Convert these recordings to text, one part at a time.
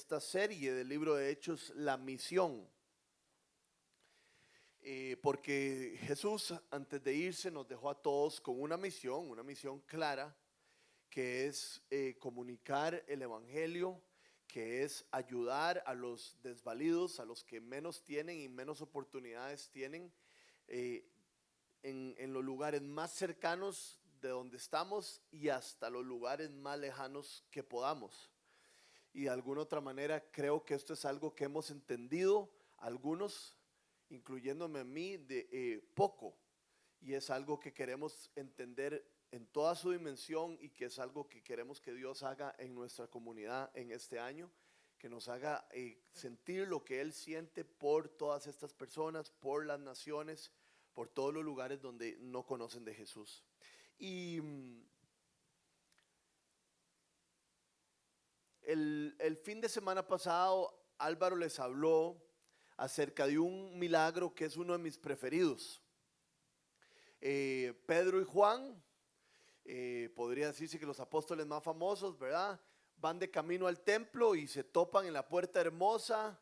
esta serie del libro de Hechos, la misión. Porque Jesús antes de irse nos dejó a todos con una misión clara, que es comunicar el evangelio, que es ayudar a los desvalidos, a los que menos tienen y menos oportunidades tienen, eh, en los lugares más cercanos de donde estamos y hasta los lugares más lejanos que podamos. Y de alguna otra manera creo que esto es algo que hemos entendido algunos, incluyéndome a mí, de poco. Y es algo que queremos entender en toda su dimensión y que es algo que queremos que Dios haga en nuestra comunidad en este año, que nos haga sentir lo que Él siente por todas estas personas, por las naciones, por todos los lugares donde no conocen de Jesús. Y el fin de semana pasado Álvaro les habló acerca de un milagro que es uno de mis preferidos. Pedro y Juan, podría decirse que los apóstoles más famosos, ¿verdad? Van de camino al templo y se topan en la puerta hermosa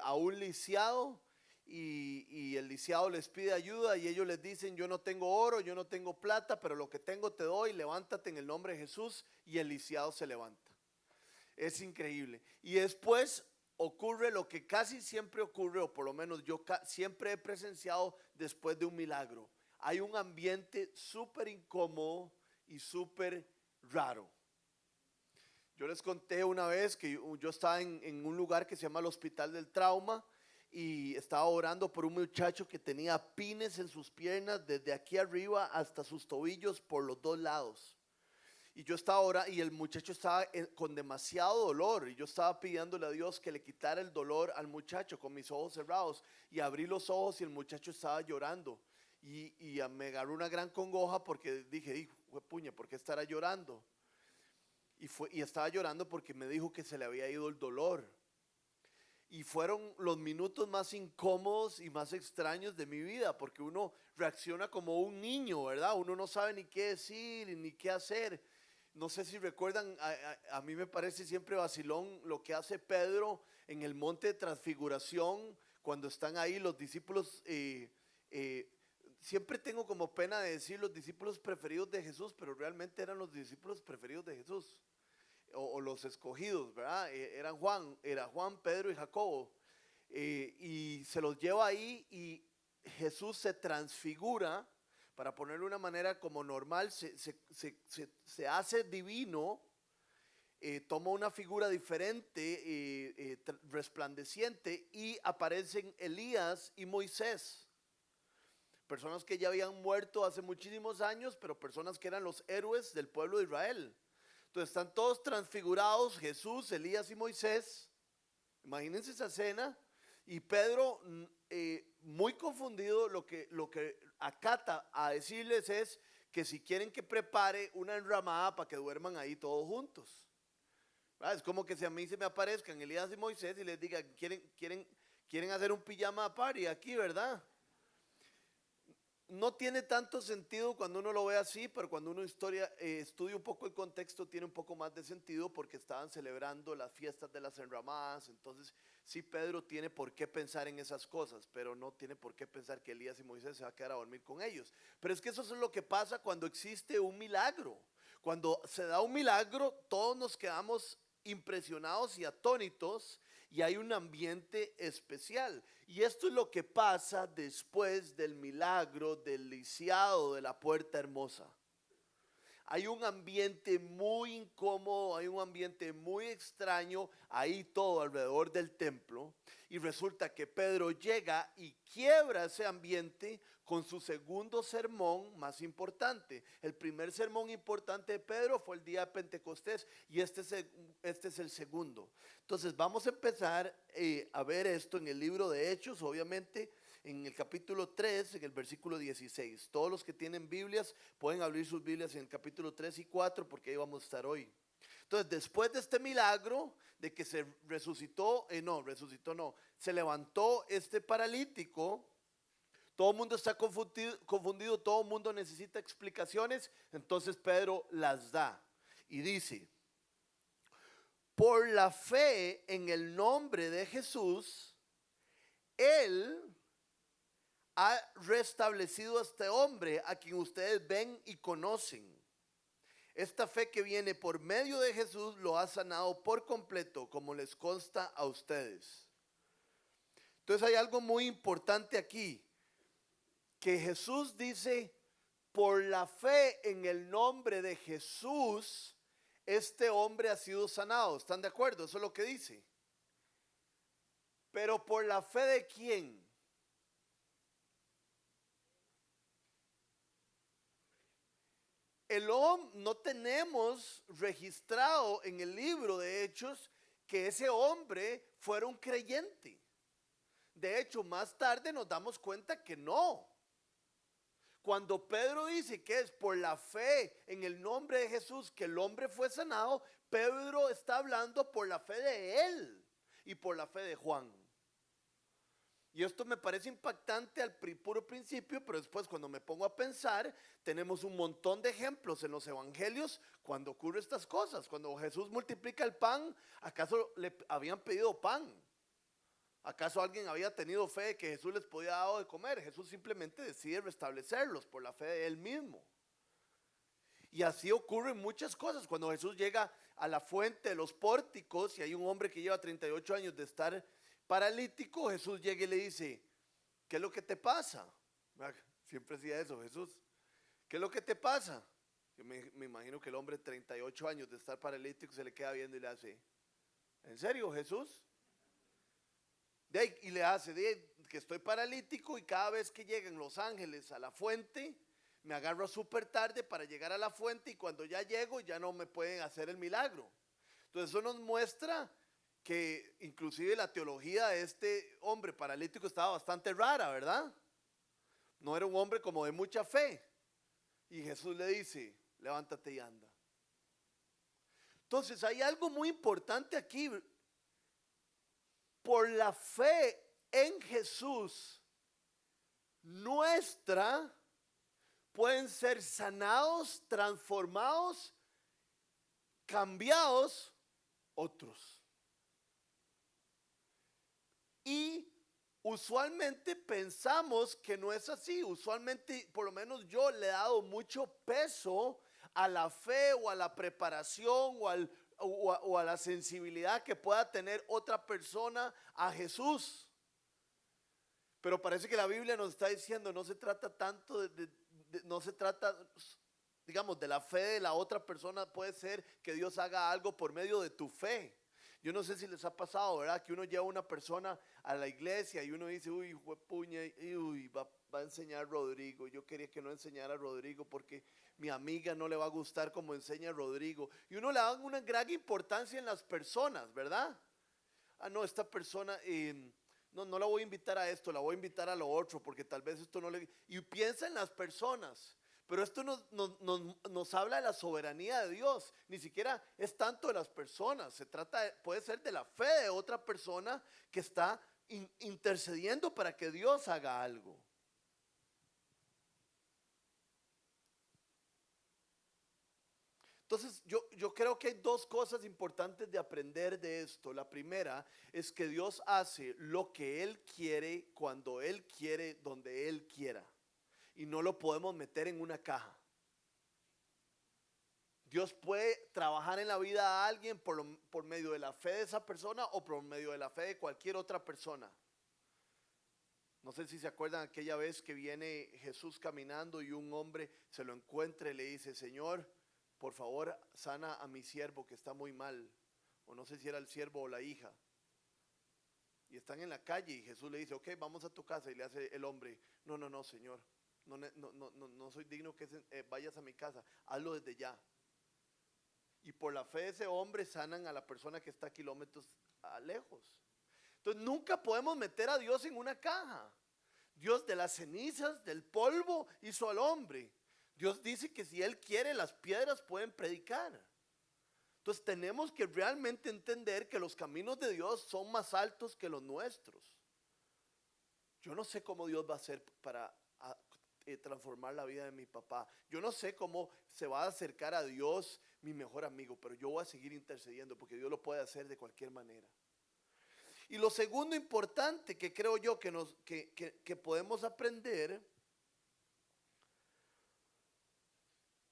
a un lisiado, y el lisiado les pide ayuda y ellos les dicen: yo no tengo oro, yo no tengo plata, pero lo que tengo te doy, levántate en el nombre de Jesús. Y el lisiado se levanta. Es increíble. Y después ocurre lo que casi siempre ocurre, o por lo menos yo siempre he presenciado después de un milagro. Hay un ambiente súper incómodo y súper raro. Yo les conté una vez que yo estaba en un lugar que se llama el Hospital del Trauma y estaba orando por un muchacho que tenía pines en sus piernas desde aquí arriba hasta sus tobillos por los dos lados. Y yo estaba orando y el muchacho estaba con demasiado dolor y yo estaba pidiéndole a Dios que le quitara el dolor al muchacho con mis ojos cerrados, y abrí los ojos y el muchacho estaba llorando y me agarró una gran congoja porque dije: puña, ¿por qué estará llorando? Y estaba llorando porque me dijo que se le había ido el dolor. Y fueron los minutos más incómodos y más extraños de mi vida, porque uno reacciona como un niño, ¿verdad? Uno no sabe ni qué decir ni qué hacer. No sé si recuerdan, a mí me parece siempre vacilón lo que hace Pedro en el monte de transfiguración, cuando están ahí los discípulos. Siempre tengo como pena de decir los discípulos preferidos de Jesús, pero realmente eran los discípulos preferidos de Jesús, o los escogidos, ¿verdad? Era Juan, Pedro y Jacobo. Y se los lleva ahí y Jesús se transfigura, para ponerlo de una manera como normal, se hace divino, toma una figura diferente, resplandeciente, y aparecen Elías y Moisés. Personas que ya habían muerto hace muchísimos años, pero personas que eran los héroes del pueblo de Israel. Entonces están todos transfigurados, Jesús, Elías y Moisés. Imagínense esa escena. Y Pedro, muy confundido, lo que acata a decirles es que si quieren que prepare una enramada para que duerman ahí todos juntos. ¿Verdad? Es como que si a mí se me aparezcan Elías y Moisés y les diga: quieren hacer un pijama party aquí, ¿verdad? No tiene tanto sentido cuando uno lo ve así, pero cuando uno estudia un poco el contexto, tiene un poco más de sentido, porque estaban celebrando las fiestas de las enramadas. Entonces sí, Pedro tiene por qué pensar en esas cosas, pero no tiene por qué pensar que Elías y Moisés se va a quedar a dormir con ellos. Pero es que eso es lo que pasa cuando existe un milagro. Cuando se da un milagro, todos nos quedamos impresionados y atónitos, y hay un ambiente especial. Y esto es lo que pasa después del milagro del lisiado de la puerta hermosa. Hay un ambiente muy incómodo, hay un ambiente muy extraño ahí todo alrededor del templo, y resulta que Pedro llega y quiebra ese ambiente con su segundo sermón más importante. El primer sermón importante de Pedro fue el día de Pentecostés, y este es el segundo. Entonces vamos a empezar a ver esto en el libro de Hechos, obviamente en el capítulo 3, en el versículo 16. Todos los que tienen Biblias pueden abrir sus Biblias en el capítulo 3 y 4, porque ahí vamos a estar hoy. Entonces, después de este milagro de que se se levantó este paralítico, todo el mundo está confundido, todo el mundo necesita explicaciones. Entonces Pedro las da y dice: por la fe en el nombre de Jesús, Él ha restablecido a este hombre a quien ustedes ven y conocen. Esta fe que viene por medio de Jesús lo ha sanado por completo, como les consta a ustedes. Entonces hay algo muy importante aquí, que Jesús dice, por la fe en el nombre de Jesús, este hombre ha sido sanado. ¿Están de acuerdo? Eso es lo que dice. Pero ¿por la fe de quién? No tenemos registrado en el libro de Hechos que ese hombre fuera un creyente. De hecho, más tarde nos damos cuenta que no. Cuando Pedro dice que es por la fe en el nombre de Jesús que el hombre fue sanado, Pedro está hablando por la fe de él y por la fe de Juan. Y esto me parece impactante al puro principio, pero después cuando me pongo a pensar, tenemos un montón de ejemplos en los evangelios cuando ocurren estas cosas. Cuando Jesús multiplica el pan, ¿acaso le habían pedido pan? ¿Acaso alguien había tenido fe de que Jesús les podía dar de comer? Jesús simplemente decide restablecerlos por la fe de él mismo. Y así ocurren muchas cosas. Cuando Jesús llega a la fuente de los pórticos y hay un hombre que lleva 38 años de estar paralítico, Jesús llega y le dice, ¿qué es lo que te pasa? Siempre decía eso, Jesús, ¿qué es lo que te pasa? Yo me imagino que el hombre de 38 años de estar paralítico se le queda viendo y le hace, ¿en serio, Jesús? Y le hace, que estoy paralítico y cada vez que llegan los ángeles a la fuente, me agarro súper tarde para llegar a la fuente y cuando ya llego ya no me pueden hacer el milagro. Entonces eso nos muestra que inclusive la teología de este hombre paralítico estaba bastante rara, ¿verdad? No era un hombre como de mucha fe. Y Jesús le dice, levántate y anda. Entonces hay algo muy importante aquí. Por la fe en Jesús, nuestra, pueden ser sanados, transformados, cambiados otros. Y usualmente pensamos que no es así. Usualmente, por lo menos yo le he dado mucho peso a la fe o a la preparación o a la sensibilidad que pueda tener otra persona a Jesús. Pero parece que la Biblia nos está diciendo, no se trata tanto no se trata, digamos, de la fe de la otra persona. Puede ser que Dios haga algo por medio de tu fe. Yo no sé si les ha pasado, ¿verdad? Que uno lleva a una persona a la iglesia y uno dice, uy, juepuña, uy, va a enseñar Rodrigo. Yo quería que no enseñara a Rodrigo porque mi amiga no le va a gustar como enseña Rodrigo. Y uno le da una gran importancia en las personas, ¿verdad? Ah, no, esta persona, no la voy a invitar a esto, la voy a invitar a lo otro porque tal vez esto no le... Y piensa en las personas. Pero esto nos habla de la soberanía de Dios. Ni siquiera es tanto de las personas. Puede ser de la fe de otra persona que está intercediendo para que Dios haga algo. Entonces yo creo que hay dos cosas importantes de aprender de esto. La primera es que Dios hace lo que Él quiere, cuando Él quiere, donde Él quiera. Y no lo podemos meter en una caja. Dios puede trabajar en la vida de alguien por medio de la fe de esa persona o por medio de la fe de cualquier otra persona. No sé si se acuerdan aquella vez que viene Jesús caminando y un hombre se lo encuentra y le dice, Señor, por favor, sana a mi siervo que está muy mal. O no sé si era el siervo o la hija. Y están en la calle y Jesús le dice, ok, vamos a tu casa. Y le hace el hombre, no, Señor. No soy digno que vayas a mi casa. Hazlo desde ya. Y por la fe de ese hombre sanan a la persona que está kilómetros lejos. Entonces nunca podemos meter a Dios en una caja. Dios de las cenizas, del polvo, hizo al hombre. Dios dice que si Él quiere, las piedras pueden predicar. Entonces tenemos que realmente entender que los caminos de Dios son más altos que los nuestros. Yo no sé cómo Dios va a hacer para transformar la vida de mi papá. Yo no sé cómo se va a acercar a Dios mi mejor amigo, pero yo voy a seguir intercediendo porque Dios lo puede hacer de cualquier manera. Y lo segundo importante que creo yo que podemos aprender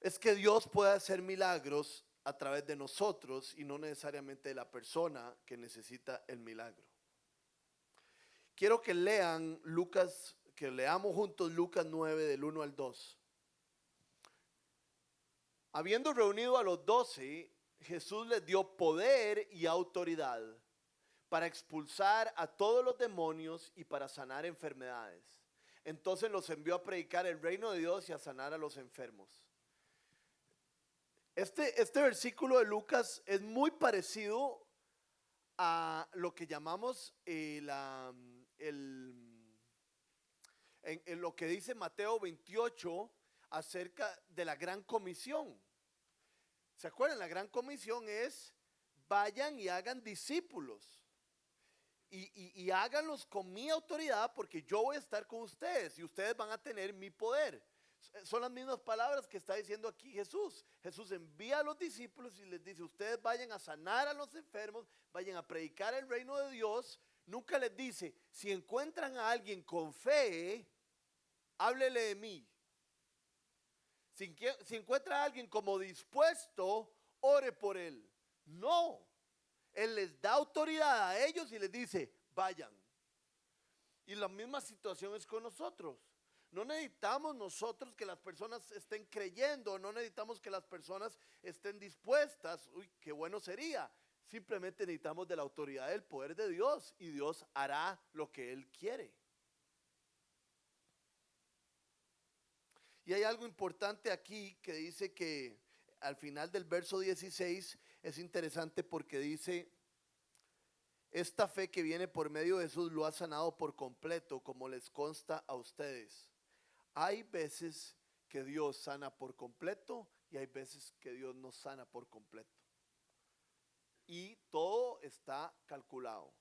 es que Dios puede hacer milagros a través de nosotros y no necesariamente de la persona que necesita el milagro. Quiero que lean Lucas, que leamos juntos Lucas 9 del 1 al 2. Habiendo reunido a los 12, Jesús les dio poder y autoridad para expulsar a todos los demonios y para sanar enfermedades. Entonces los envió a predicar el reino de Dios y a sanar a los enfermos. Este versículo de Lucas es muy parecido a lo que llamamos en lo que dice Mateo 28 acerca de la gran comisión. ¿Se acuerdan? La gran comisión es: vayan y hagan discípulos y háganlos con mi autoridad, porque yo voy a estar con ustedes y ustedes van a tener mi poder. Son las mismas palabras que está diciendo aquí Jesús. Jesús envía a los discípulos y les dice: ustedes vayan a sanar a los enfermos, vayan a predicar el reino de Dios. Nunca les dice: si encuentran a alguien con fe, háblele de mí. Si encuentra a alguien como dispuesto, ore por él. No, Él les da autoridad a ellos y les dice: vayan. Y la misma situación es con nosotros. No necesitamos nosotros que las personas estén creyendo, no necesitamos que las personas estén dispuestas. Uy, qué bueno sería. Simplemente necesitamos de la autoridad del poder de Dios y Dios hará lo que Él quiere. Y hay algo importante aquí que dice que al final del verso 16 es interesante, porque dice: esta fe que viene por medio de Jesús lo ha sanado por completo, como les consta a ustedes. Hay veces que Dios sana por completo y hay veces que Dios no sana por completo. Y todo está calculado.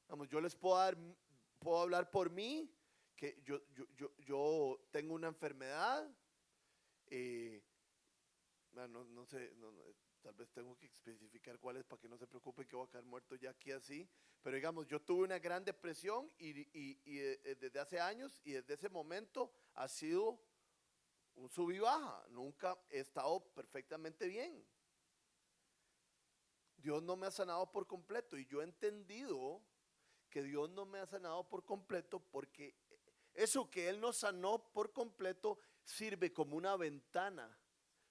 Vamos, yo les puedo hablar por mí, que yo tengo una enfermedad. No sé, tal vez tengo que especificar cuál es para que no se preocupe que voy a quedar muerto ya aquí así. Pero digamos, yo tuve una gran depresión y desde hace años, y desde ese momento ha sido un sub y baja. Nunca he estado perfectamente bien. Dios no me ha sanado por completo, y yo he entendido que Dios no me ha sanado por completo porque eso que Él nos sanó por completo sirve como una ventana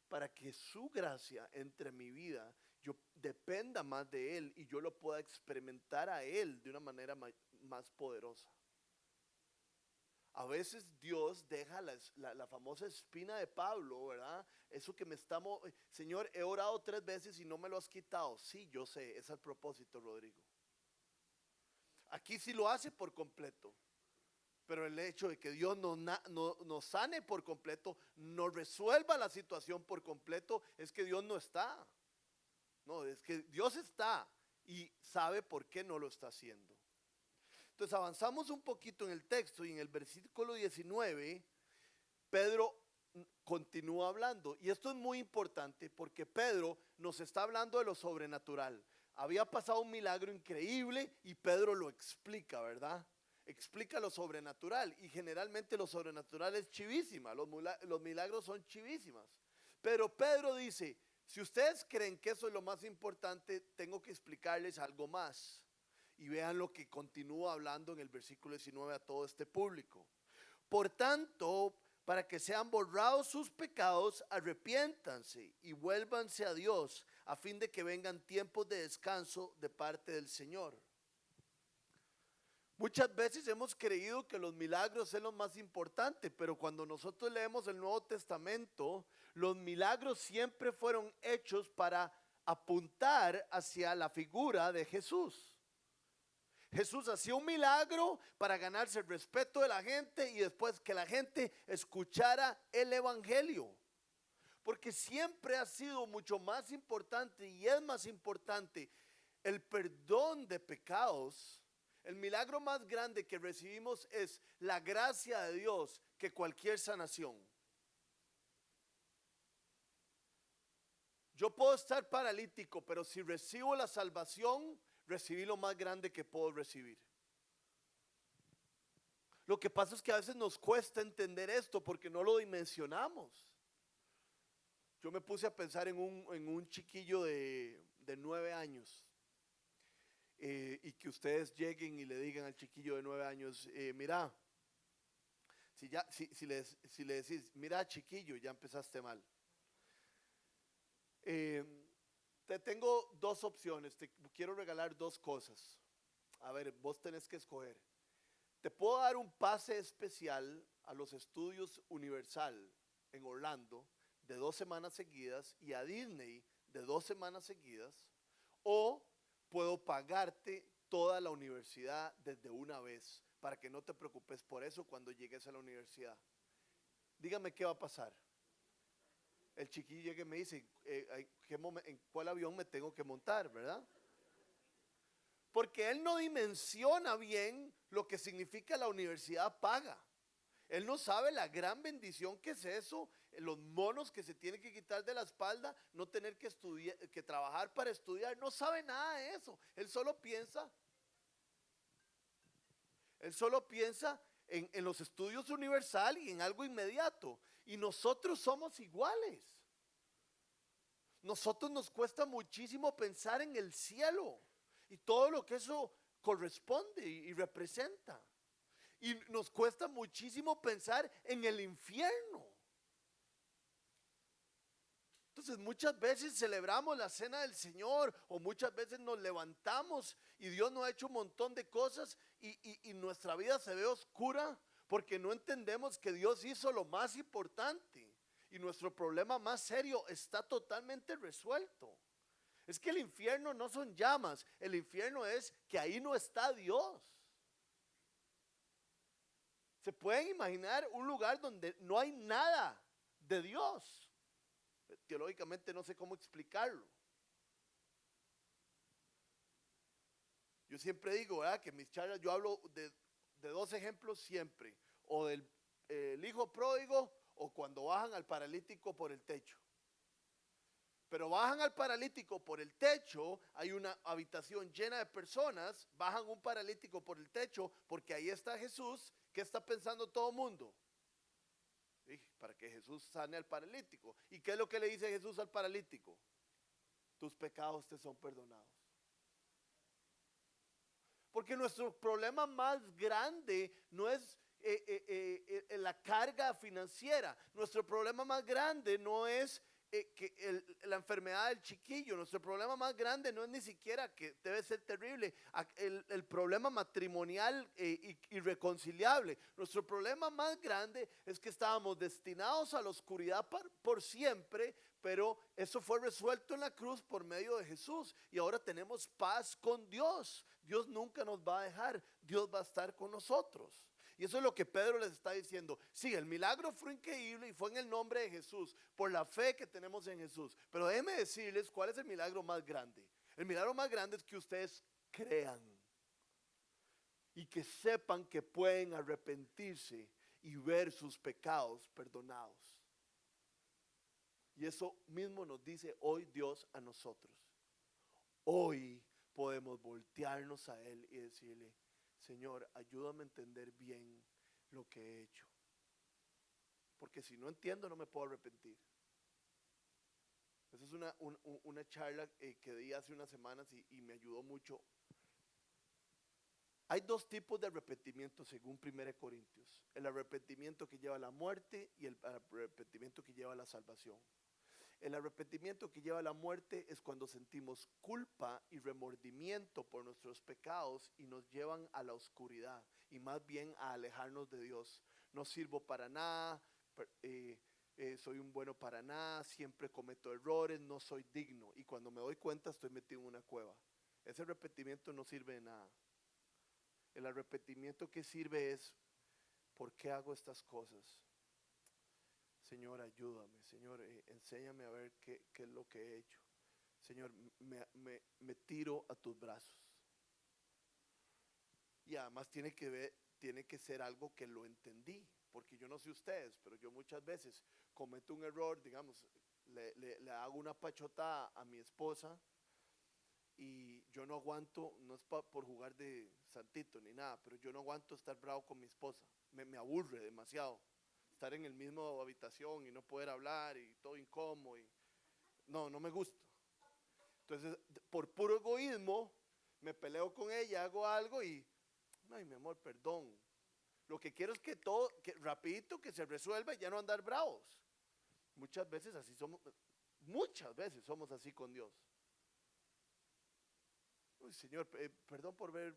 para que su gracia entre en mi vida, yo dependa más de Él y yo lo pueda experimentar a Él de una manera más poderosa. A veces Dios deja la famosa espina de Pablo, ¿verdad? Eso que Señor, he orado 3 veces y no me lo has quitado. Sí, yo sé, es el propósito, Rodrigo. Aquí sí lo hace por completo. Pero el hecho de que Dios nos sane por completo, nos resuelva la situación por completo, es que Dios no está. No, es que Dios está y sabe por qué no lo está haciendo. Entonces avanzamos un poquito en el texto, y en el versículo 19, Pedro continúa hablando. Y esto es muy importante porque Pedro nos está hablando de lo sobrenatural. Había pasado un milagro increíble y Pedro lo explica, ¿verdad? Explica lo sobrenatural, y generalmente lo sobrenatural es chivísima, los milagros son chivísimas. Pero Pedro dice: si ustedes creen que eso es lo más importante, tengo que explicarles algo más. Y vean lo que continúa hablando en el versículo 19 a todo este público. Por tanto, para que sean borrados sus pecados, arrepiéntanse y vuélvanse a Dios, a fin de que vengan tiempos de descanso de parte del Señor. Muchas veces hemos creído que los milagros son lo más importante, pero cuando nosotros leemos el Nuevo Testamento, los milagros siempre fueron hechos para apuntar hacia la figura de Jesús. Jesús hacía un milagro para ganarse el respeto de la gente y después que la gente escuchara el evangelio. Porque siempre ha sido mucho más importante, y es más importante, el perdón de pecados, El milagro más grande que recibimos es la gracia de Dios que cualquier sanación. Yo puedo estar paralítico, pero si recibo la salvación, recibí lo más grande que puedo recibir. Lo que pasa es que a veces nos cuesta entender esto porque no lo dimensionamos. Yo me puse a pensar en un chiquillo de 9 años. Y que ustedes lleguen y le digan al chiquillo de 9 años, mira, si le decís, mira chiquillo, ya empezaste mal. Te tengo dos opciones, te quiero regalar dos cosas. A ver, vos tenés que escoger. Te puedo dar un pase especial a los estudios Universal en Orlando de 2 semanas seguidas y a Disney de 2 semanas seguidas, o puedo pagarte toda la universidad desde una vez para que no te preocupes por eso cuando llegues a la universidad. Dígame qué va a pasar. El chiquillo llega y me dice, ¿en cuál avión me tengo que montar, verdad? Porque él no dimensiona bien lo que significa la universidad paga. Él no sabe la gran bendición que es eso, los monos que se tienen que quitar de la espalda, no tener que estudiar, que trabajar para estudiar, no sabe nada de eso. Él solo piensa en los estudios Universal y en algo inmediato. Y nosotros somos iguales. Nosotros nos cuesta muchísimo pensar en el cielo y todo lo que eso corresponde y representa. Y nos cuesta muchísimo pensar en el infierno. Entonces muchas veces celebramos la cena del Señor o muchas veces nos levantamos y Dios nos ha hecho un montón de cosas y nuestra vida se ve oscura porque no entendemos que Dios hizo lo más importante y nuestro problema más serio está totalmente resuelto. Es que el infierno no son llamas, el infierno es que ahí no está Dios. ¿Se pueden imaginar un lugar donde no hay nada de Dios? Teológicamente no sé cómo explicarlo. Yo siempre digo, ¿verdad? Que en mis charlas yo hablo de dos ejemplos siempre. O del el hijo pródigo o cuando bajan al paralítico por el techo. Pero bajan al paralítico por el techo, hay una habitación llena de personas, bajan un paralítico por el techo porque ahí está Jesús. ¿Qué está pensando todo el mundo? Para que Jesús sane al paralítico. ¿Y qué es lo que le dice Jesús al paralítico? Tus pecados te son perdonados. Porque nuestro problema más grande no es la carga financiera. Nuestro problema más grande no es la enfermedad del chiquillo. Nuestro problema más grande no es ni siquiera, que debe ser terrible, el problema matrimonial irreconciliable. Nuestro problema más grande es que estábamos destinados a la oscuridad por siempre, pero eso fue resuelto en la cruz por medio de Jesús y ahora tenemos paz con Dios. Dios nunca nos va a dejar, Dios va a estar con nosotros. Y eso es lo que Pedro les está diciendo. Sí, el milagro fue increíble y fue en el nombre de Jesús, por la fe que tenemos en Jesús. Pero déjenme decirles cuál es el milagro más grande. El milagro más grande es que ustedes crean y que sepan que pueden arrepentirse y ver sus pecados perdonados. Y eso mismo nos dice hoy Dios a nosotros. Hoy podemos voltearnos a Él y decirle, Señor, ayúdame a entender bien lo que he hecho. Porque si no entiendo, no me puedo arrepentir. Esa es una charla que di hace unas semanas y me ayudó mucho. Hay dos tipos de arrepentimiento según 1 Corintios. El arrepentimiento que lleva a la muerte y el arrepentimiento que lleva a la salvación. El arrepentimiento que lleva a la muerte es cuando sentimos culpa y remordimiento por nuestros pecados y nos llevan a la oscuridad y más bien a alejarnos de Dios. No sirvo para nada, soy un bueno para nada, siempre cometo errores, no soy digno y cuando me doy cuenta estoy metido en una cueva. Ese arrepentimiento no sirve de nada. El arrepentimiento que sirve es, ¿por qué hago estas cosas? Señor, ayúdame. Señor, enséñame a ver qué es lo que he hecho. Señor, me tiro a tus brazos. Y además tiene que ser algo que lo entendí, porque yo no sé ustedes, pero yo muchas veces cometo un error, digamos, le hago una pachotada a mi esposa y yo no aguanto, no es por jugar de santito ni nada, pero yo no aguanto estar bravo con mi esposa, me aburre demasiado estar en el mismo habitación y no poder hablar y todo incómodo y no me gusta. Entonces, por puro egoísmo, me peleo con ella, hago algo y, ay, mi amor, perdón. Lo que quiero es que todo, que rapidito, que se resuelva y ya no andar bravos. Muchas veces así somos, muchas veces somos así con Dios. Uy, Señor, perdón por ver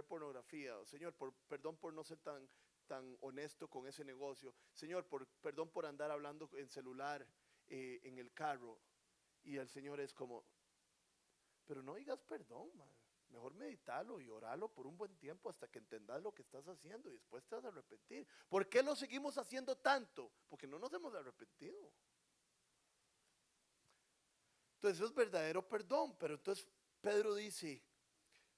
pornografía. Señor, perdón por no ser tan honesto con ese negocio. Señor, perdón por andar hablando en celular, en el carro. Y el Señor es como, pero no digas perdón, man. Mejor meditalo y oralo por un buen tiempo hasta que entendas lo que estás haciendo y después te vas a arrepentir. ¿Por qué lo seguimos haciendo tanto? Porque no nos hemos arrepentido. Entonces eso es verdadero perdón, pero entonces Pedro dice,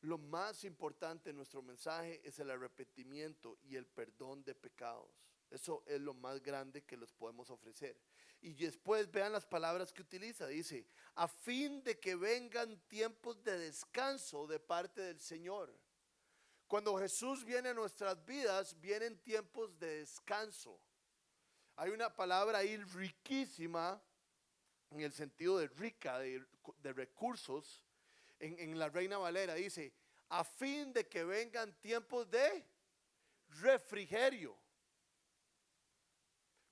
lo más importante en nuestro mensaje es el arrepentimiento y el perdón de pecados. Eso es lo más grande que les podemos ofrecer. Y después vean las palabras que utiliza. Dice, a fin de que vengan tiempos de descanso de parte del Señor. Cuando Jesús viene a nuestras vidas, vienen tiempos de descanso. Hay una palabra ahí riquísima, en el sentido de rica, de recursos. En la Reina Valera dice, a fin de que vengan tiempos de refrigerio.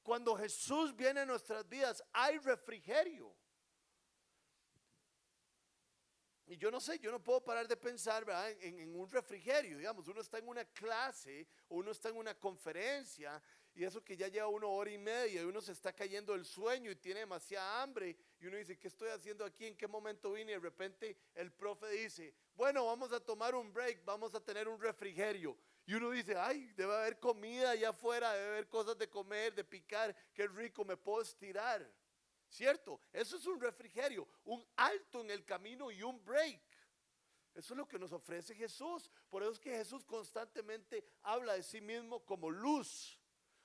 Cuando Jesús viene a nuestras vidas, hay refrigerio. Y yo no sé, yo no puedo parar de pensar, ¿verdad? En un refrigerio, digamos, uno está en una clase o uno está en una conferencia y eso que ya lleva 1 hora y media y uno se está cayendo del sueño y tiene demasiada hambre y uno dice, ¿qué estoy haciendo aquí? ¿En qué momento vine? Y de repente el profe dice, bueno, vamos a tomar un break, vamos a tener un refrigerio. Y uno dice, ay, debe haber comida allá afuera, debe haber cosas de comer, de picar, qué rico, me puedo estirar. ¿Cierto? Eso es un refrigerio, un alto en el camino y un break. Eso es lo que nos ofrece Jesús. Por eso es que Jesús constantemente habla de sí mismo como luz,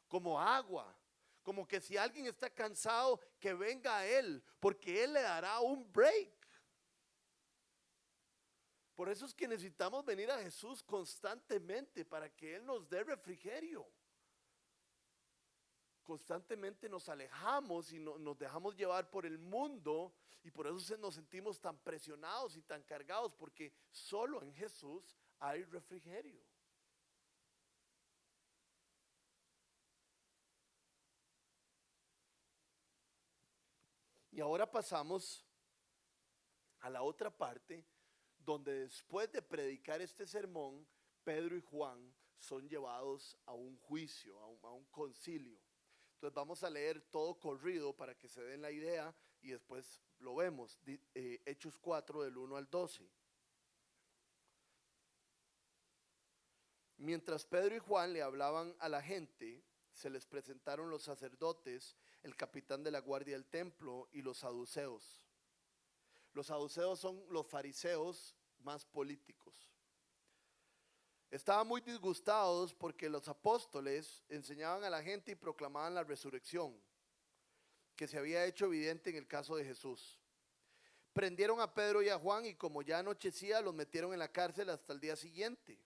como agua, como que si alguien está cansado, que venga a Él, porque Él le dará un break. Por eso es que necesitamos venir a Jesús constantemente para que Él nos dé refrigerio. Constantemente nos alejamos y nos dejamos llevar por el mundo y por eso nos sentimos tan presionados y tan cargados, porque solo en Jesús hay refrigerio. Y ahora pasamos a la otra parte donde después de predicar este sermón, Pedro y Juan son llevados a un juicio, a un concilio. Entonces vamos a leer todo corrido para que se den la idea y después lo vemos. Hechos 4 del 1 al 12. Mientras Pedro y Juan le hablaban a la gente, se les presentaron los sacerdotes, el capitán de la guardia del templo y los saduceos. Los saduceos son los fariseos más políticos. Estaban muy disgustados porque los apóstoles enseñaban a la gente y proclamaban la resurrección, que se había hecho evidente en el caso de Jesús. Prendieron a Pedro y a Juan y como ya anochecía, los metieron en la cárcel hasta el día siguiente.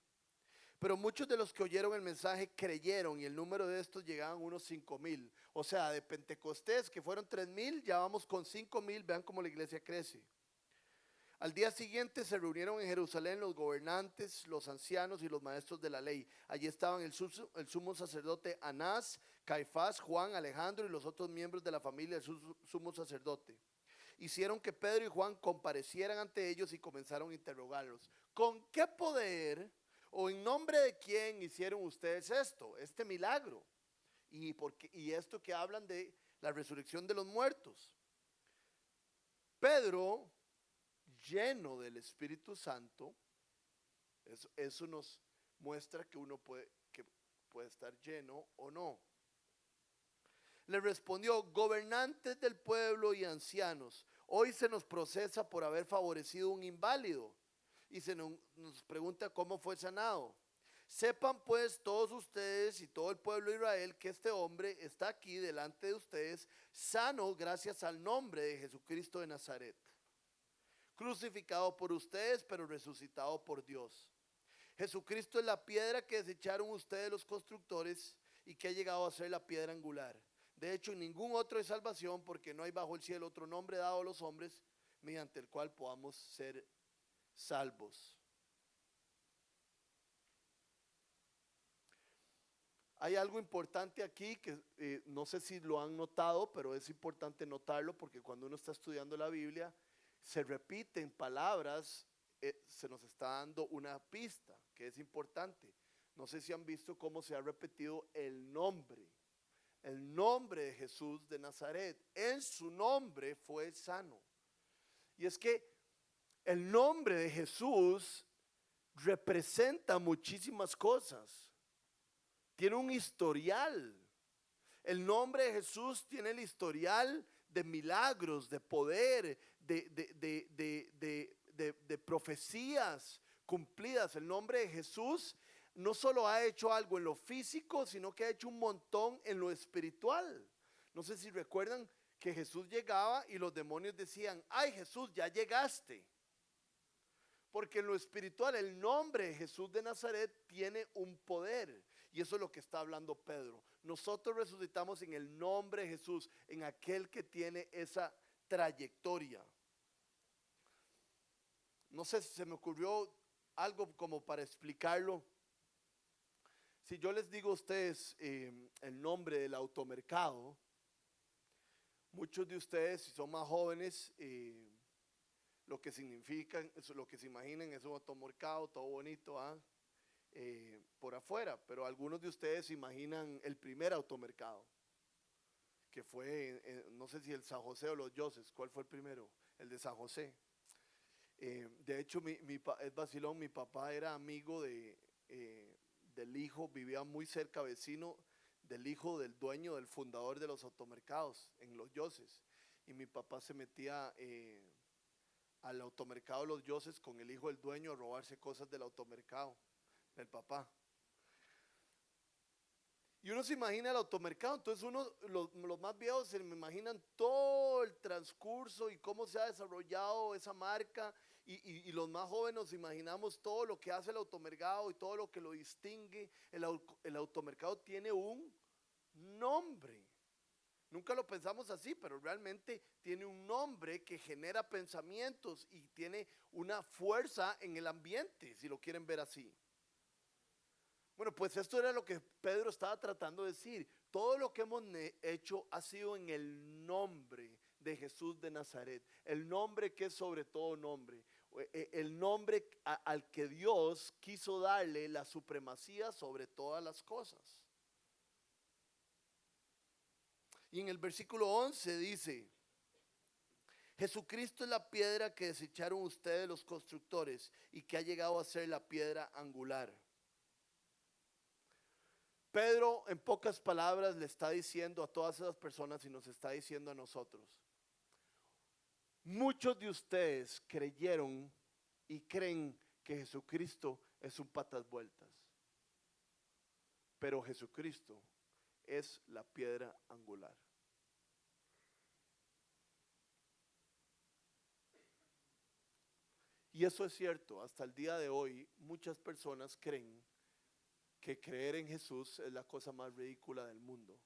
Pero muchos de los que oyeron el mensaje creyeron y el número de estos llegaban unos 5,000. O sea, de Pentecostés, que fueron 3,000, ya vamos con 5,000. Vean cómo la iglesia crece. Al día siguiente se reunieron en Jerusalén los gobernantes, los ancianos y los maestros de la ley. Allí estaban el sumo sacerdote Anás, Caifás, Juan, Alejandro y los otros miembros de la familia del sumo sacerdote. Hicieron que Pedro y Juan comparecieran ante ellos y comenzaron a interrogarlos. ¿Con qué poder o en nombre de quién hicieron ustedes este milagro? Y esto que hablan de la resurrección de los muertos. Pedro, lleno del Espíritu Santo, eso nos muestra que que puede estar lleno o no. Le respondió, gobernantes del pueblo y ancianos, hoy se nos procesa por haber favorecido a un inválido y se nos pregunta cómo fue sanado. Sepan pues todos ustedes y todo el pueblo de Israel que este hombre está aquí delante de ustedes, sano gracias al nombre de Jesucristo de Nazaret, crucificado por ustedes, pero resucitado por Dios. Jesucristo es la piedra que desecharon ustedes los constructores y que ha llegado a ser la piedra angular. De hecho, en ningún otro hay salvación, porque no hay bajo el cielo otro nombre dado a los hombres mediante el cual podamos ser salvos. Hay algo importante aquí que no sé si lo han notado, pero es importante notarlo porque cuando uno está estudiando la Biblia, se repiten palabras, se nos está dando una pista que es importante. No sé si han visto cómo se ha repetido el nombre de Jesús de Nazaret. En su nombre fue sano. Y es que el nombre de Jesús representa muchísimas cosas. Tiene un historial. El nombre de Jesús tiene el historial de milagros, de poder, de profecías cumplidas. El nombre de Jesús no solo ha hecho algo en lo físico, sino que ha hecho un montón en lo espiritual. No sé si recuerdan que Jesús llegaba y los demonios decían: ay, Jesús, ya llegaste. Porque en lo espiritual el nombre de Jesús de Nazaret tiene un poder. Y eso es lo que está hablando Pedro. Nosotros resucitamos en el nombre de Jesús, en aquel que tiene esa trayectoria. No sé si se me ocurrió algo como para explicarlo. Si yo les digo a ustedes el nombre del automercado, muchos de ustedes, si son más jóvenes, lo que significan, lo que se imaginen es un automercado todo bonito, por afuera, pero algunos de ustedes se imaginan el primer automercado, que fue, no sé si el San José o los Yoses. ¿Cuál fue el primero? El de San José. De hecho, es vacilón, mi papá era amigo del hijo, vivía muy cerca, vecino del hijo del dueño, del fundador de los automercados en los Yoses. Y mi papá se metía al automercado de los Yoses con el hijo del dueño a robarse cosas del automercado, del papá. Y uno se imagina el automercado, entonces los más viejos se me imaginan todo el transcurso y cómo se ha desarrollado esa marca, y los más jóvenes nos imaginamos todo lo que hace el automercado y todo lo que lo distingue. El automercado tiene un nombre. Nunca lo pensamos así, pero realmente tiene un nombre que genera pensamientos y tiene una fuerza en el ambiente, si lo quieren ver así. Bueno, pues esto era lo que Pedro estaba tratando de decir. Todo lo que hemos hecho ha sido en el nombre de Jesús de Nazaret. El nombre que es sobre todo nombre. El nombre al que Dios quiso darle la supremacía sobre todas las cosas. Y en el versículo 11 dice: Jesucristo es la piedra que desecharon ustedes los constructores y que ha llegado a ser la piedra angular. Pedro, en pocas palabras, le está diciendo a todas esas personas y nos está diciendo a nosotros: muchos de ustedes creyeron y creen que Jesucristo es un patas vueltas, pero Jesucristo es la piedra angular. Y eso es cierto, hasta el día de hoy muchas personas creen que creer en Jesús es la cosa más ridícula del mundo.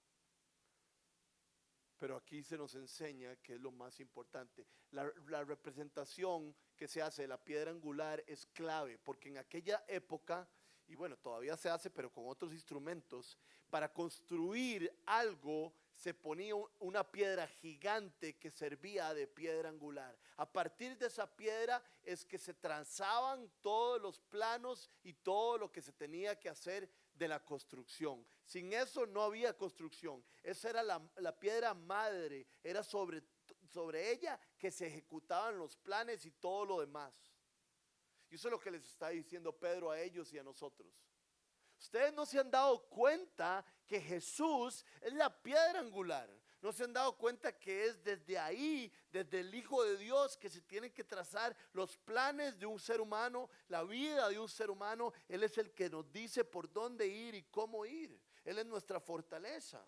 Pero aquí se nos enseña que es lo más importante. La representación que se hace de la piedra angular es clave, porque en aquella época, y bueno, todavía se hace, pero con otros instrumentos, para construir algo se ponía una piedra gigante que servía de piedra angular. A partir de esa piedra es que se trazaban todos los planos y todo lo que se tenía que hacer de la construcción. Sin eso no había construcción. Esa era la piedra madre, era sobre ella que se ejecutaban los planes y todo lo demás. Y eso es lo que les está diciendo Pedro a ellos y a nosotros. Ustedes no se han dado cuenta que Jesús es la piedra angular. ¿No se han dado cuenta que es desde ahí, desde el Hijo de Dios, que se tienen que trazar los planes de un ser humano, la vida de un ser humano? Él es el que nos dice por dónde ir y cómo ir. Él es nuestra fortaleza.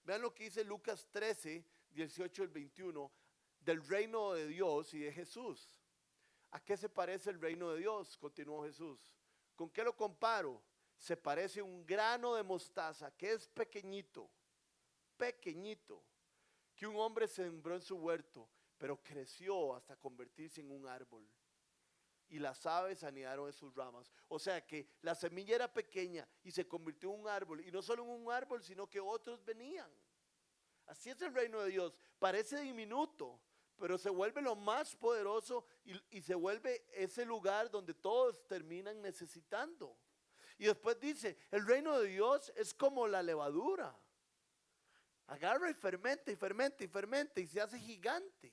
Vean lo que dice Lucas 13, 18 al 21, del reino de Dios y de Jesús. ¿A qué se parece el reino de Dios? Continuó Jesús. ¿Con qué lo comparo? Se parece a un grano de mostaza que es pequeñito, que un hombre sembró en su huerto, pero creció hasta convertirse en un árbol. Y las aves anidaron en sus ramas. O sea que la semilla era pequeña y se convirtió en un árbol. Y no solo en un árbol, sino que otros venían. Así es el reino de Dios. Parece diminuto, pero se vuelve lo más poderoso y se vuelve ese lugar donde todos terminan necesitando. Y después dice, el reino de Dios es como la levadura. Agarra y fermenta y fermenta y fermenta y se hace gigante.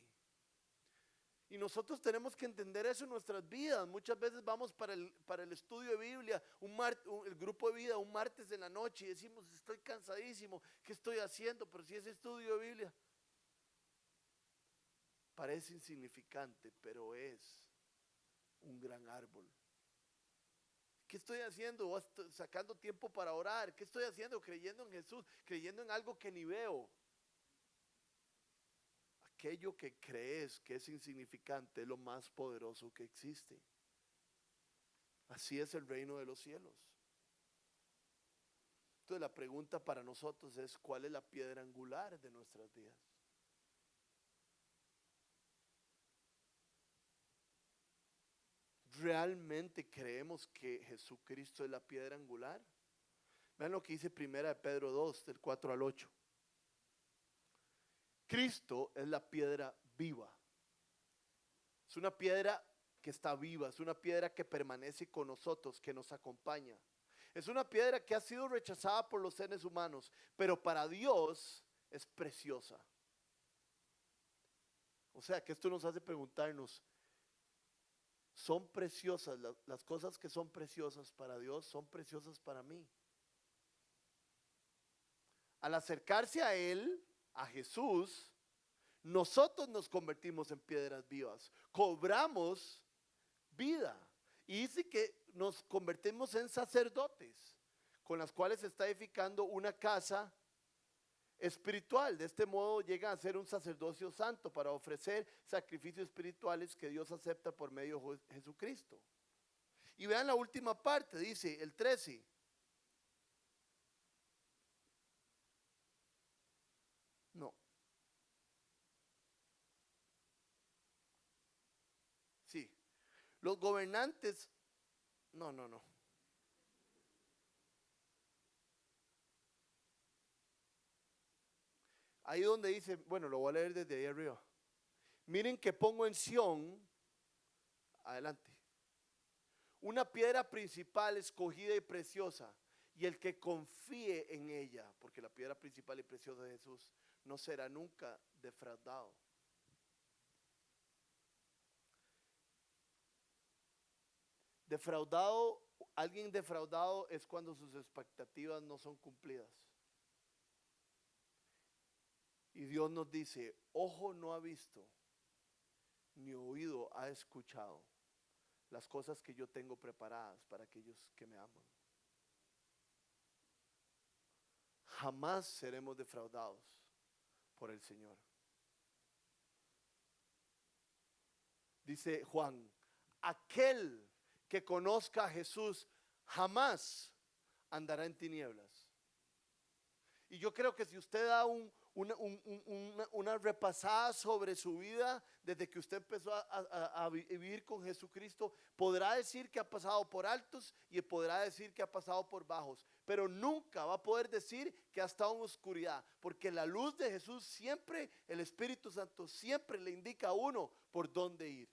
Y nosotros tenemos que entender eso en nuestras vidas. Muchas veces vamos para el estudio de Biblia, el grupo de vida, un martes en la noche y decimos, estoy cansadísimo, ¿qué estoy haciendo? Pero si es estudio de Biblia, parece insignificante, pero es un gran árbol. ¿Qué estoy haciendo? Sacando tiempo para orar. ¿Qué estoy haciendo? Creyendo en Jesús, creyendo en algo que ni veo. Aquello que crees que es insignificante es lo más poderoso que existe. Así es el reino de los cielos. Entonces la pregunta para nosotros es, ¿cuál es la piedra angular de nuestras vidas? ¿Realmente creemos que Jesucristo es la piedra angular? Vean lo que dice primera de Pedro 2, del 4 al 8. Cristo es la piedra viva. Es una piedra que está viva, es una piedra que permanece con nosotros, que nos acompaña. Es una piedra que ha sido rechazada por los seres humanos, pero para Dios es preciosa. O sea que esto nos hace preguntarnos, ¿son preciosas las cosas que son preciosas para Dios? ¿Son preciosas para mí? Al acercarse a Él, a Jesús, nosotros nos convertimos en piedras vivas, cobramos vida. Y dice que nos convertimos en sacerdotes, con las cuales se está edificando una casa espiritual. De este modo llega a ser un sacerdocio santo para ofrecer sacrificios espirituales que Dios acepta por medio de Jesucristo. Y vean la última parte, dice el 13. No. Sí. Los gobernantes, no. Ahí donde dice, bueno, lo voy a leer desde ahí arriba. Miren que pongo en Sión, adelante, una piedra principal escogida y preciosa, y el que confíe en ella, porque la piedra principal y preciosa de Jesús, no será nunca defraudado. Defraudado, alguien defraudado es cuando sus expectativas no son cumplidas. Y Dios nos dice, ojo no ha visto, ni oído ha escuchado las cosas que yo tengo preparadas para aquellos que me aman. Jamás seremos defraudados por el Señor. Dice Juan, aquel que conozca a Jesús jamás andará en tinieblas. Y yo creo que si usted da una repasada sobre su vida desde que usted empezó a vivir con Jesucristo, podrá decir que ha pasado por altos y podrá decir que ha pasado por bajos, pero nunca va a poder decir que ha estado en oscuridad, porque la luz de Jesús siempre, el Espíritu Santo siempre le indica a uno por dónde ir.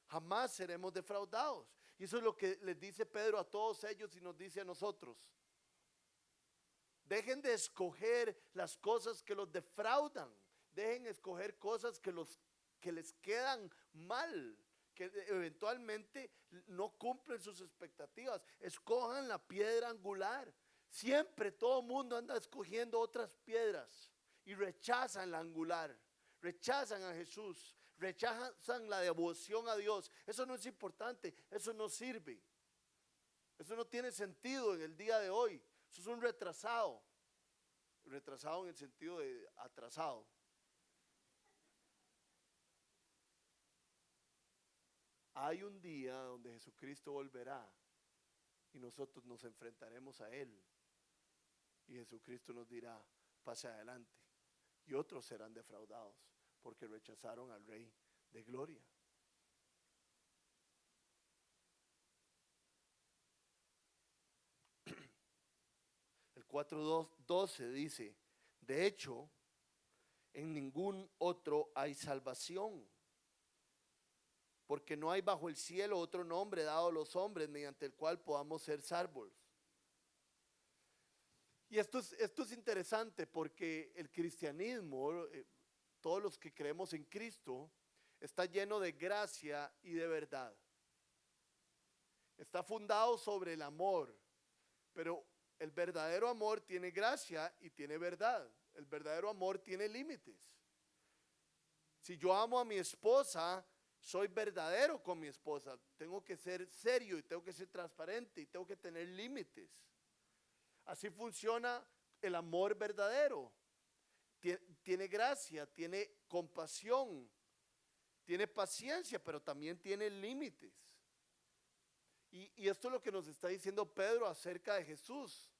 Jamás seremos defraudados. Y eso es lo que les dice Pedro a todos ellos y nos dice a nosotros. Dejen de escoger las cosas que los defraudan. Dejen escoger cosas que les quedan mal, que eventualmente no cumplen sus expectativas. Escojan la piedra angular. Siempre todo el mundo anda escogiendo otras piedras. y rechazan la angular, rechazan a Jesús, rechazan la devoción a Dios. Eso no es importante, eso no sirve. Eso no tiene sentido en el día de hoy. Eso es un retrasado. Retrasado en el sentido de atrasado. Hay un día donde Jesucristo volverá y nosotros nos enfrentaremos a Él. Y Jesucristo nos dirá, pase adelante. Y otros serán defraudados porque rechazaron al Rey de Gloria. El 4:12 dice, de hecho, en ningún otro hay salvación, porque no hay bajo el cielo otro nombre dado a los hombres mediante el cual podamos ser salvos. Y esto es interesante porque el cristianismo, todos los que creemos en Cristo, está lleno de gracia y de verdad. Está fundado sobre el amor, pero el verdadero amor tiene gracia y tiene verdad. El verdadero amor tiene límites. Si yo amo a mi esposa, soy verdadero con mi esposa. Tengo que ser serio y tengo que ser transparente y tengo que tener límites. Así funciona el amor verdadero. Tiene gracia, tiene compasión, tiene paciencia, pero también tiene límites. Y esto es lo que nos está diciendo Pedro acerca de Jesús.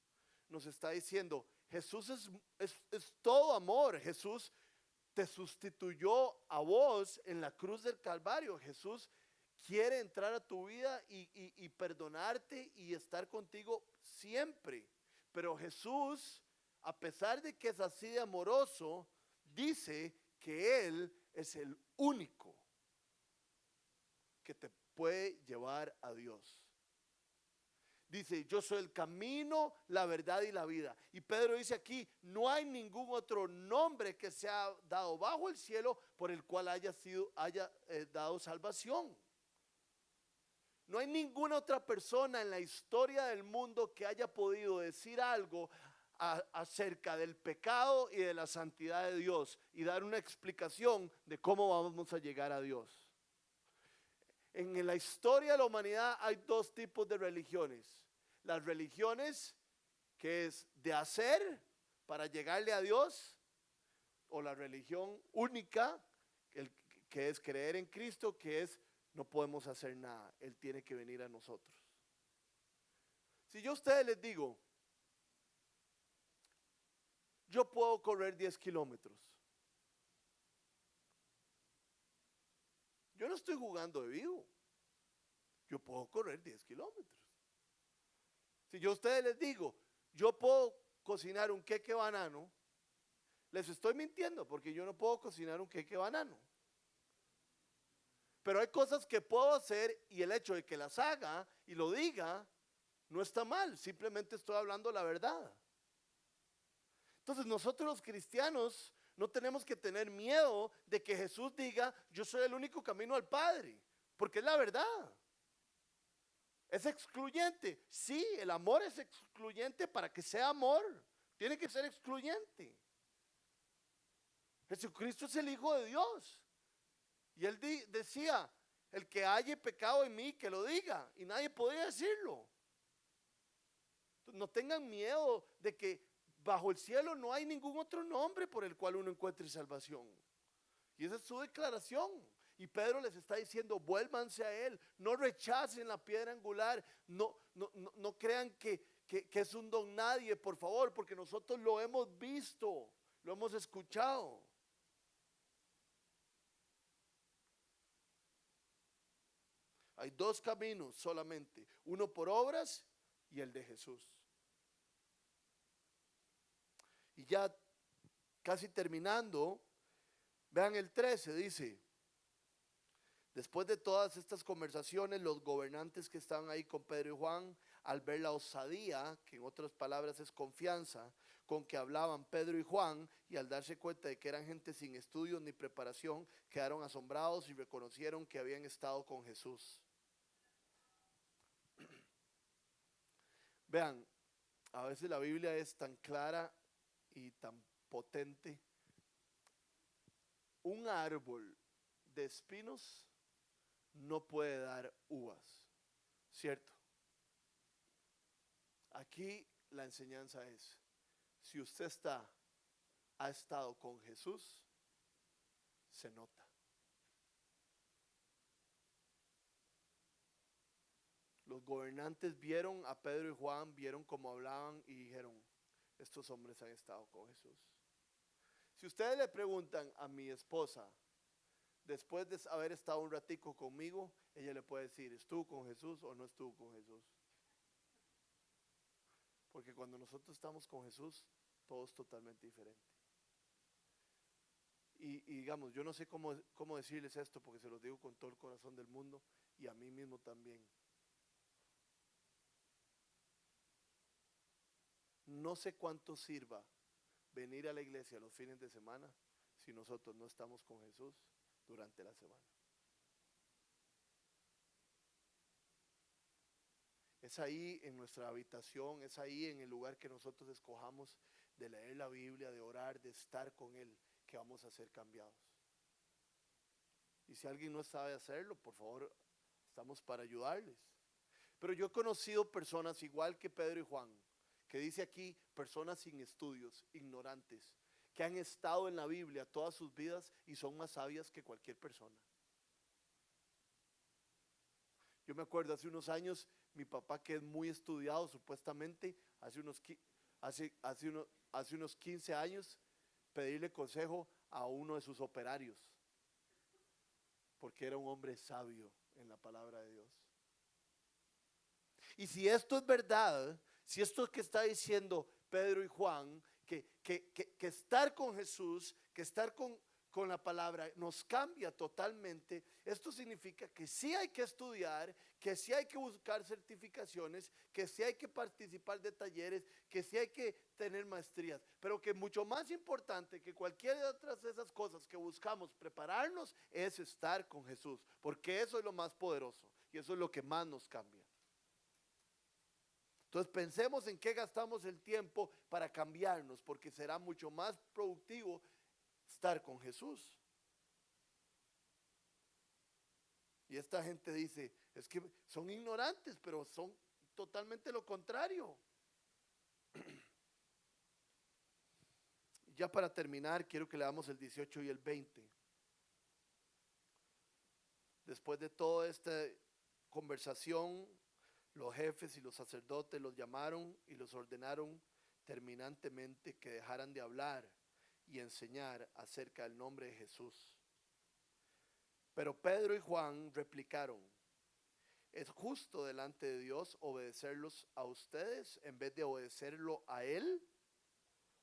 Nos está diciendo, Jesús es todo amor. Jesús te sustituyó a vos en la cruz del Calvario. Jesús quiere entrar a tu vida y perdonarte y estar contigo siempre. Pero Jesús, a pesar de que es así de amoroso, dice que Él es el único que te puede llevar a Dios. Dice, yo soy el camino, la verdad y la vida. Y Pedro dice aquí, no hay ningún otro nombre que sea dado bajo el cielo por el cual haya dado salvación. No hay ninguna otra persona en la historia del mundo que haya podido decir algo acerca del pecado y de la santidad de Dios y dar una explicación de cómo vamos a llegar a Dios. En la historia de la humanidad hay dos tipos de religiones. Las religiones que es de hacer para llegarle a Dios, o la religión única que es creer en Cristo, que es no podemos hacer nada, Él tiene que venir a nosotros. Si yo a ustedes les digo, yo puedo correr 10 kilómetros, yo no estoy jugando de vivo, yo puedo correr 10 kilómetros. Si yo a ustedes les digo, yo puedo cocinar un queque banano, les estoy mintiendo porque yo no puedo cocinar un queque banano. Pero hay cosas que puedo hacer y el hecho de que las haga y lo diga no está mal, simplemente estoy hablando la verdad. Entonces nosotros los cristianos no tenemos que tener miedo de que Jesús diga, yo soy el único camino al Padre, porque es la verdad. ¿Es excluyente? Sí, el amor es excluyente para que sea amor. Tiene que ser excluyente. Jesucristo es el Hijo de Dios. Y Él decía, el que haya pecado en mí, que lo diga. Y nadie podía decirlo. Entonces, no tengan miedo de que bajo el cielo no hay ningún otro nombre por el cual uno encuentre salvación. Y esa es su declaración. Y Pedro les está diciendo, vuélvanse a Él, no rechacen la piedra angular, no crean que es un don nadie, por favor, porque nosotros lo hemos visto, lo hemos escuchado. Hay dos caminos solamente, uno por obras y el de Jesús. Y ya casi terminando, vean el 13, dice, después de todas estas conversaciones, los gobernantes que estaban ahí con Pedro y Juan, al ver la osadía, que en otras palabras es confianza, con que hablaban Pedro y Juan, y al darse cuenta de que eran gente sin estudios ni preparación, quedaron asombrados y reconocieron que habían estado con Jesús. Vean, a veces la Biblia es tan clara y tan potente un árbol de espinos no puede dar uvas, ¿cierto? Aquí la enseñanza es, si usted ha estado con Jesús, se nota. Los gobernantes vieron a Pedro y Juan, vieron cómo hablaban y dijeron, estos hombres han estado con Jesús. Si ustedes le preguntan a mi esposa, después de haber estado un ratico conmigo, ella le puede decir, ¿estuvo con Jesús o no estuvo con Jesús? Porque cuando nosotros estamos con Jesús, todo es totalmente diferente. Y digamos, yo no sé cómo decirles esto, porque se los digo con todo el corazón del mundo y a mí mismo también. No sé cuánto sirva venir a la iglesia los fines de semana si nosotros no estamos con Jesús durante la semana. Es ahí en nuestra habitación, es ahí en el lugar que nosotros escojamos de leer la Biblia, de orar, de estar con Él, que vamos a ser cambiados. Y si alguien no sabe hacerlo, por favor, estamos para ayudarles. Pero yo he conocido personas igual que Pedro y Juan, que dice aquí, personas sin estudios, ignorantes, que han estado en la Biblia todas sus vidas y son más sabias que cualquier persona. Yo me acuerdo hace unos años, mi papá, que es muy estudiado supuestamente, hace unos 15 años, pedirle consejo a uno de sus operarios, porque era un hombre sabio en la palabra de Dios. Y si esto es verdad, si esto que está diciendo Pedro y Juan, que estar con Jesús, que estar con la palabra nos cambia totalmente, esto significa que sí hay que estudiar, que sí hay que buscar certificaciones, que sí hay que participar de talleres, que sí hay que tener maestrías, pero que mucho más importante que cualquier de otras esas cosas que buscamos prepararnos es estar con Jesús, porque eso es lo más poderoso y eso es lo que más nos cambia. Entonces pensemos en qué gastamos el tiempo para cambiarnos, porque será mucho más productivo estar con Jesús. Y esta gente dice, es que son ignorantes, pero son totalmente lo contrario. Ya para terminar, quiero que leamos el 18 y el 20. Después de toda esta conversación, los jefes y los sacerdotes los llamaron y los ordenaron terminantemente que dejaran de hablar y enseñar acerca del nombre de Jesús. Pero Pedro y Juan replicaron, ¿es justo delante de Dios obedecerlos a ustedes en vez de obedecerlo a Él?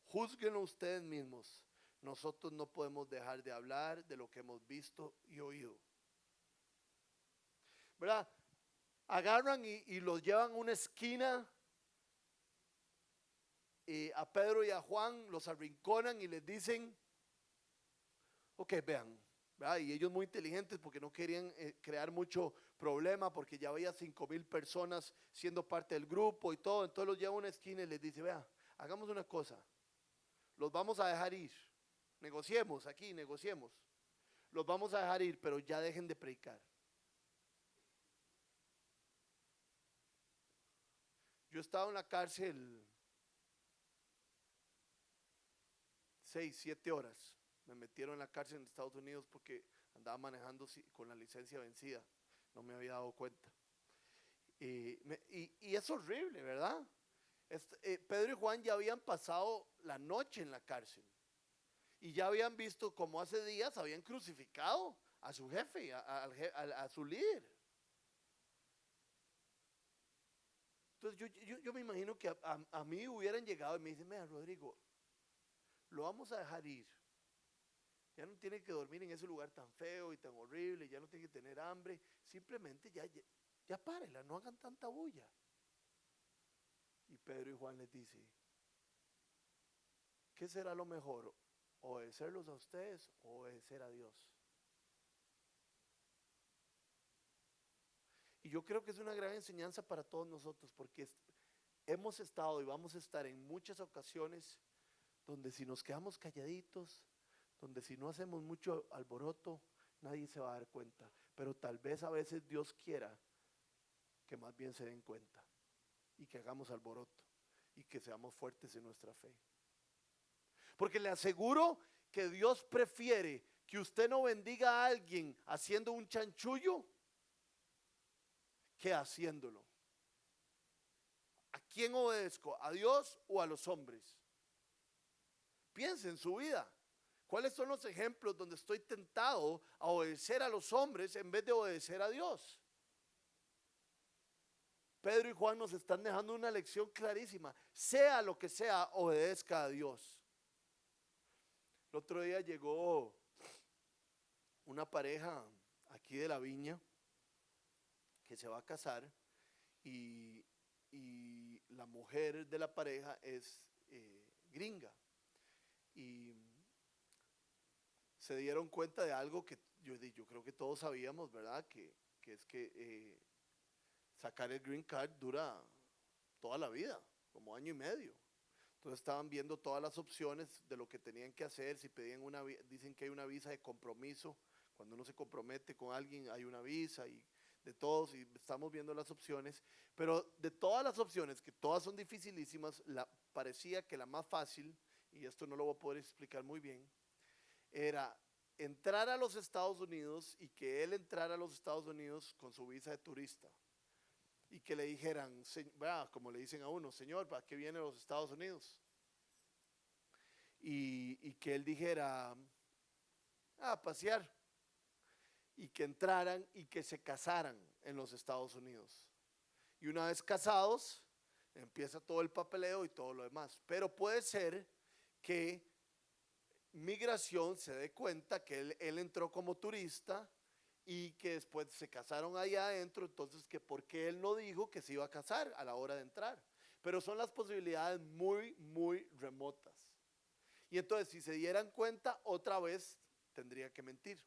Júzguenlo ustedes mismos. Nosotros no podemos dejar de hablar de lo que hemos visto y oído. ¿Verdad? Agarran y los llevan a una esquina, y a Pedro y a Juan los arrinconan y les dicen, ok, vean, ¿verdad? Y ellos muy inteligentes porque no querían crear mucho problema, porque ya había 5,000 personas siendo parte del grupo y todo. Entonces los lleva a una esquina y les dice, vea, hagamos una cosa, los vamos a dejar ir, negociemos aquí, negociemos, los vamos a dejar ir, pero ya dejen de predicar. Yo estaba en la cárcel 6, 7 horas. Me metieron en la cárcel en Estados Unidos porque andaba manejando con la licencia vencida. No me había dado cuenta. Y es horrible, ¿verdad? Pedro y Juan ya habían pasado la noche en la cárcel. Y ya habían visto cómo hace días habían crucificado a su jefe, a su líder. Entonces yo me imagino que a mí hubieran llegado y me dicen, mira, Rodrigo, lo vamos a dejar ir. Ya no tiene que dormir en ese lugar tan feo y tan horrible, ya no tiene que tener hambre, simplemente ya párenla, no hagan tanta bulla. Y Pedro y Juan les dice, ¿qué será lo mejor? ¿Obedecerlos a ustedes o obedecer a Dios? Y yo creo que es una gran enseñanza para todos nosotros, porque hemos estado y vamos a estar en muchas ocasiones donde si nos quedamos calladitos, donde si no hacemos mucho alboroto, nadie se va a dar cuenta. Pero tal vez a veces Dios quiera que más bien se den cuenta y que hagamos alboroto y que seamos fuertes en nuestra fe. Porque le aseguro que Dios prefiere que usted no bendiga a alguien haciendo un chanchullo que haciéndolo. ¿A quién obedezco? ¿A Dios o a los hombres? Piense en su vida. ¿Cuáles son los ejemplos donde estoy tentado a obedecer a los hombres en vez de obedecer a Dios? Pedro y Juan nos están dejando una lección clarísima. Sea lo que sea, obedezca a Dios. El otro día llegó una pareja aquí de la viña que se va a casar y la mujer de la pareja es gringa. Y se dieron cuenta de algo que yo creo que todos sabíamos, ¿verdad? Que es que sacar el green card dura toda la vida, como año y medio. Entonces estaban viendo todas las opciones de lo que tenían que hacer. Si pedían dicen que hay una visa de compromiso. Cuando uno se compromete con alguien hay una visa y de todos, y estamos viendo las opciones. Pero de todas las opciones, que todas son dificilísimas, parecía que la más fácil, y esto no lo voy a poder explicar muy bien, era entrar a los Estados Unidos y que él entrara a los Estados Unidos con su visa de turista. Y que le dijeran, como le dicen a uno, señor, ¿para qué viene a los Estados Unidos? Y que él dijera, a pasear. Y que entraran y que se casaran en los Estados Unidos. Y una vez casados, empieza todo el papeleo y todo lo demás. Pero puede ser que migración se dé cuenta que él entró como turista y que después se casaron allá adentro, entonces que por qué él no dijo que se iba a casar a la hora de entrar. Pero son las posibilidades muy, muy remotas. Y entonces si se dieran cuenta, otra vez tendría que mentir.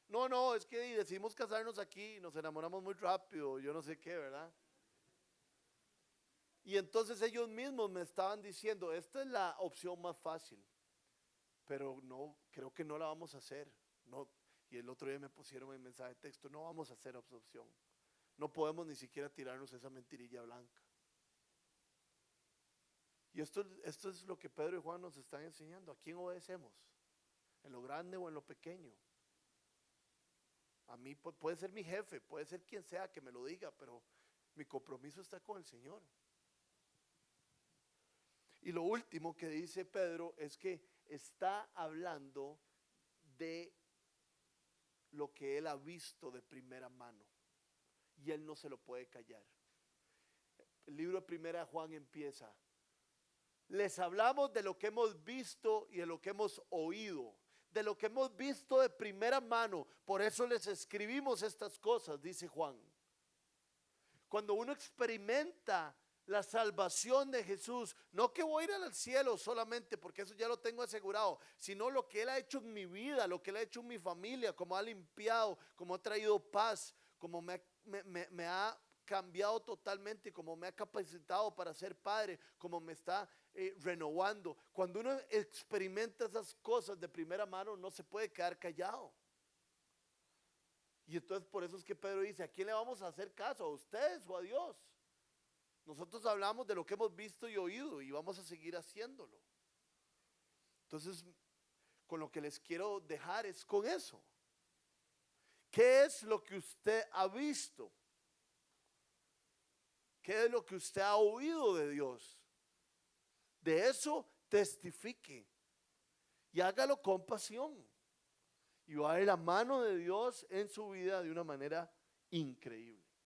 No, es que decidimos casarnos aquí, nos enamoramos muy rápido, yo no sé qué, ¿verdad? Y entonces ellos mismos me estaban diciendo, esta es la opción más fácil, pero no, creo que no la vamos a hacer. No. Y el otro día me pusieron en mensaje de texto, no vamos a hacer esa opción. No podemos ni siquiera tirarnos esa mentirilla blanca. Y esto es lo que Pedro y Juan nos están enseñando. ¿A quién obedecemos? ¿En lo grande o en lo pequeño? A mí puede ser mi jefe, puede ser quien sea que me lo diga, pero mi compromiso está con el Señor. Y lo último que dice Pedro es que está hablando de lo que él ha visto de primera mano y él no se lo puede callar. El libro de Primera de Juan empieza: les hablamos de lo que hemos visto y de lo que hemos oído, de lo que hemos visto de primera mano, por eso les escribimos estas cosas, dice Juan. Cuando uno experimenta la salvación de Jesús, no que voy a ir al cielo solamente porque eso ya lo tengo asegurado, sino lo que Él ha hecho en mi vida, lo que Él ha hecho en mi familia, cómo ha limpiado, cómo ha traído paz, cómo me ha cambiado totalmente, cómo me ha capacitado para ser padre, cómo me está renovando. Cuando uno experimenta esas cosas de primera mano, no se puede quedar callado. Y entonces por eso es que Pedro dice, ¿a quién le vamos a hacer caso? ¿A ustedes o a Dios? Nosotros hablamos de lo que hemos visto y oído y vamos a seguir haciéndolo. Entonces, con lo que les quiero dejar es con eso. ¿Qué es lo que usted ha visto? ¿Qué es lo que usted ha oído de Dios? De eso testifique y hágalo con pasión. Y va a ver la mano de Dios en su vida de una manera increíble.